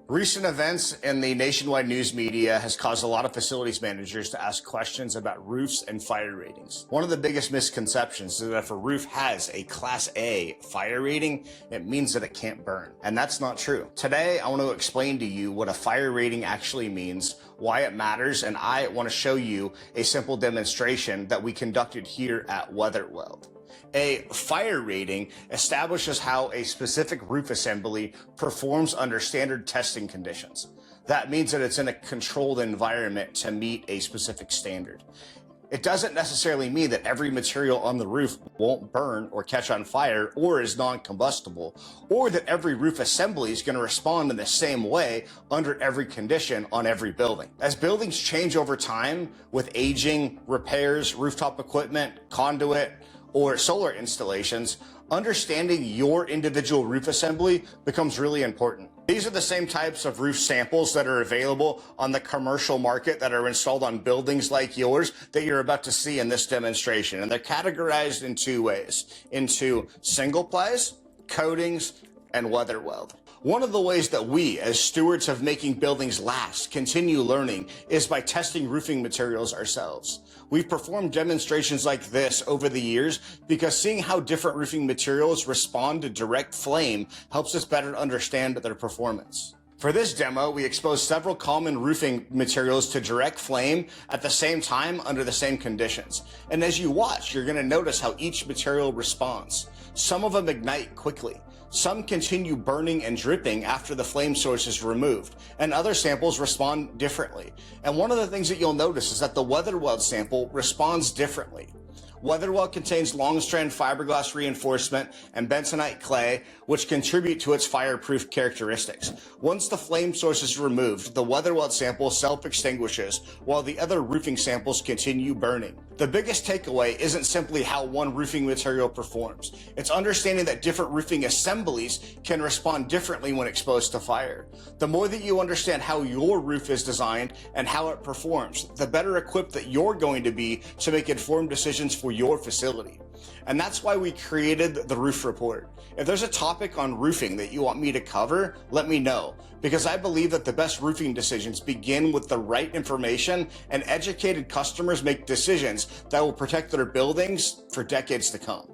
Recent events in the nationwide news media has caused a lot of facilities managers to ask questions about roofs and fire ratings. One of the biggest misconceptions is that if a roof has a Class A fire rating, it means that it can't burn. And that's not true. Today, I want to explain to you what a fire rating actually means, why it matters, and I want to show you a simple demonstration that we conducted here at WeatherWeld. A fire rating establishes how a specific roof assembly performs under standard testing conditions. That means that it's in a controlled environment to meet a specific standard. It doesn't necessarily mean that every material on the roof won't burn or catch on fire or is non-combustible, or that every roof assembly is going to respond in the same way under every condition on every building. As buildings change over time with aging, repairs, rooftop equipment, conduit, or solar installations, understanding your individual roof assembly becomes really important. These are the same types of roof samples that are available on the commercial market that are installed on buildings like yours that you're about to see in this demonstration. And they're categorized in two ways, into single plays, coatings, and WeatherWeld. One of the ways that we, as stewards of making buildings last, continue learning is by testing roofing materials ourselves. We've performed demonstrations like this over the years because seeing how different roofing materials respond to direct flame helps us better understand their performance. For this demo, we exposed several common roofing materials to direct flame at the same time under the same conditions. And as you watch, you're going to notice how each material responds. Some of them ignite quickly. Some continue burning and dripping after the flame source is removed, and other samples respond differently. And one of the things that you'll notice is that the WeatherWeld sample responds differently. WeatherWeld contains long-strand fiberglass reinforcement and bentonite clay, which contribute to its fireproof characteristics. Once the flame source is removed, the WeatherWeld sample self-extinguishes, while the other roofing samples continue burning. The biggest takeaway isn't simply how one roofing material performs. It's understanding that different roofing assemblies can respond differently when exposed to fire. The more that you understand how your roof is designed and how it performs, the better equipped that you're going to be to make informed decisions for your facility. And that's why we created the Roof Report. If there's a topic on roofing that you want me to cover, let me know, because I believe that the best roofing decisions begin with the right information, and educated customers make decisions that will protect their buildings for decades to come.